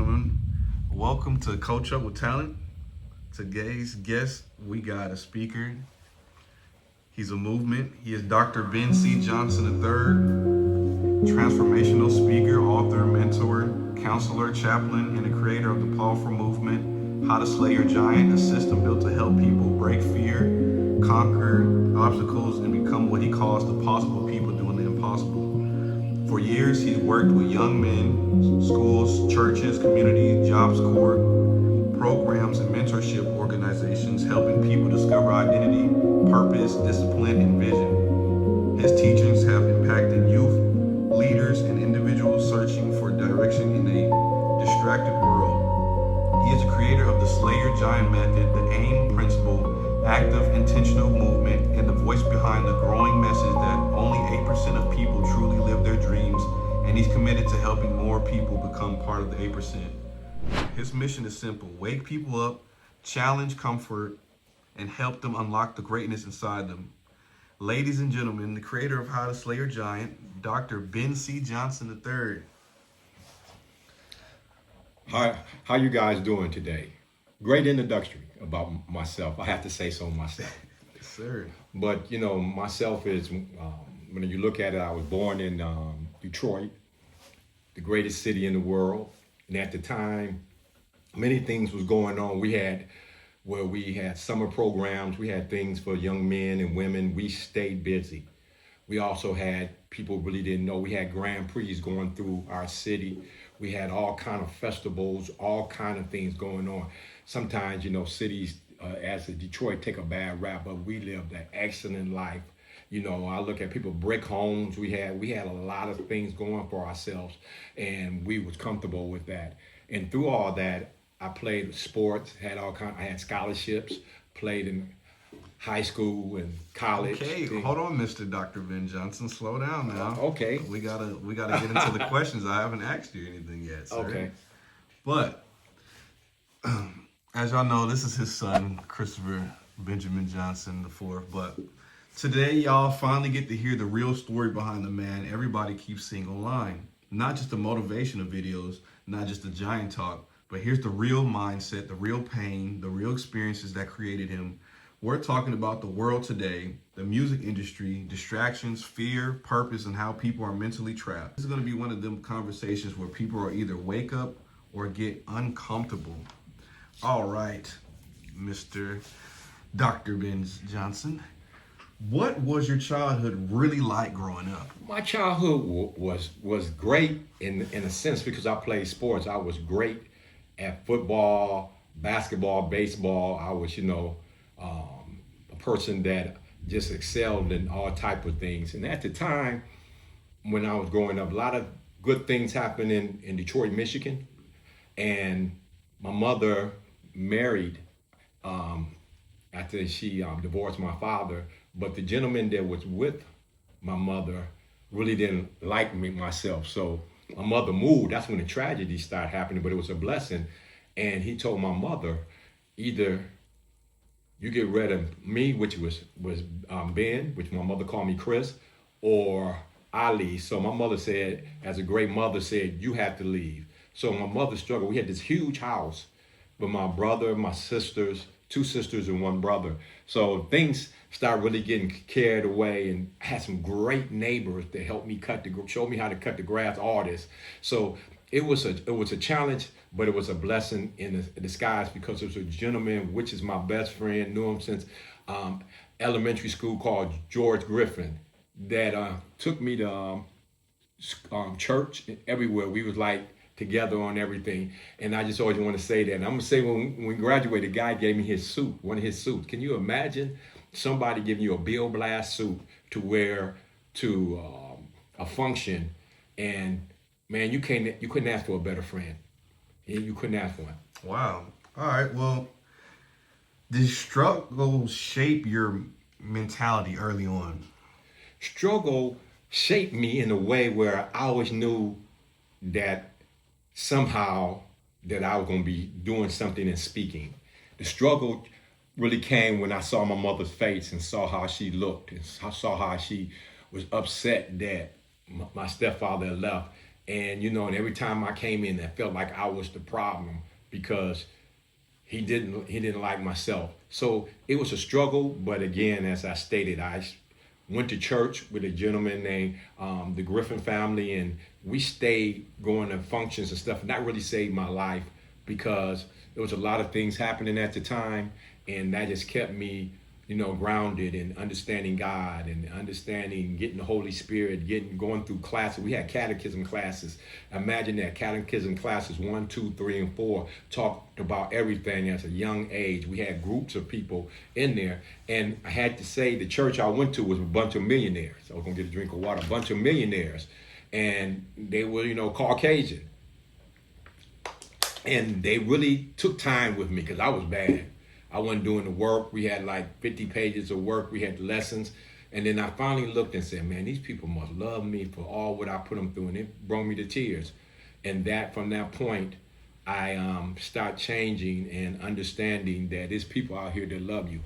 gentlemen, welcome to Coach Up with Talent. Today's guest, we got a speaker. He's a movement. He is Dr. Ben C. Johnson III, transformational speaker, author, mentor, counselor, chaplain, and the creator of the powerful movement, How to Slay Your Giant, a system built to help people break fear, conquer obstacles, and become what he calls the possible people doing the impossible. For years, he's worked with young men, schools, churches, community, jobs corps, programs, and mentorship organizations, helping people discover identity, purpose, discipline, and vision. His teachings have impacted youth, leaders, and individuals searching for direction in a distracted world. He is the creator of the Slay Your Giant method, the AIM principle, active intentional movement, and the voice behind the growing message that only 8% of people truly live their dreams, and he's committed to helping more people become part of the 8%. His mission is simple: wake people up, challenge comfort, and help them unlock the greatness inside them. Ladies and gentlemen, the creator of How to Slay Your Giant, Dr. Ben C. Johnson III. How you guys doing today? Great introduction about myself. I have to say so myself. Yes, sir. But myself is when you look at it, I was born in Detroit, the greatest city in the world, and at the time, many things was going on. We had summer programs, we had things for young men and women. We stayed busy. We also had people really didn't know. We had Grand Prix going through our city. We had all kind of festivals, all kind of things going on. Sometimes, cities as a Detroit take a bad rap, but we lived an excellent life. I look at people, brick homes. We had a lot of things going for ourselves, and we was comfortable with that. And through all that, I played sports, I had scholarships, played in high school and college. Okay, hold on, Mr. Dr. Ben Johnson. Slow down now. Okay. We gotta get into the questions. I haven't asked you anything yet, sir. Okay. But as y'all know, this is his son, Christopher Benjamin Johnson IV. But today, y'all finally get to hear the real story behind the man everybody keeps seeing online. Not just the motivational videos, not just the giant talk, but here's the real mindset, the real pain, the real experiences that created him. We're talking about the world today, the music industry, distractions, fear, purpose, and how people are mentally trapped. This is going to be one of them conversations where people are either wake up or get uncomfortable. All right, Mr. Dr. Ben Johnson, what was your childhood really like growing up? My childhood was great in a sense because I played sports. I was great at football, basketball, baseball. I was, a person that just excelled in all type of things. And at the time when I was growing up, a lot of good things happened in Detroit, Michigan. And my mother married after she divorced my father. But the gentleman that was with my mother really didn't like me myself. So my mother moved. That's when the tragedy started happening, but it was a blessing. And he told my mother, either you get rid of me, which was Ben, which my mother called me Chris, or I leave. So my mother said, as a great mother said, you have to leave. So my mother struggled. We had this huge house with my brother, my sisters, 2 sisters and 1 brother. So things started really getting carried away, and I had some great neighbors that helped me show me how to cut the grass, all this. So it was a challenge, but it was a blessing in disguise because it was a gentleman, which is my best friend, knew him since elementary school, called George Griffin, that took me to church everywhere. We was like together on everything. And I just always want to say that. And I'm going to say when we graduated, the guy gave me his suit, one of his suits. Can you imagine somebody giving you a Bill Blast suit to wear to a function? And man, you couldn't ask for a better friend. You couldn't ask for one. Wow. All right. Well, did struggle shape your mentality early on? Struggle shaped me in a way where I always knew that somehow that I was going to be doing something and speaking. The struggle really came when I saw my mother's face and saw how she looked, and I saw how she was upset that my stepfather had left. And and every time I came in, I felt like I was the problem because he didn't like myself. So it was a struggle. But again, as I stated, I went to church with a gentleman named the Griffin family, and we stayed going to functions and stuff. And that really saved my life because there was a lot of things happening at the time, and that just kept me grounded in understanding God and understanding, getting the Holy Spirit, going through classes. We had catechism classes. Imagine that, catechism classes 1, 2, 3, and 4 talked about everything at a young age. We had groups of people in there, and I had to say the church I went to was a bunch of millionaires. I was gonna get a drink of water. A bunch of millionaires, and they were Caucasian, and they really took time with me because I was bad. I wasn't doing the work. We had like 50 pages of work. We had lessons. And then I finally looked and said, man, these people must love me for all what I put them through. And it brought me to tears. And from that point, I start changing and understanding that there's people out here that love you.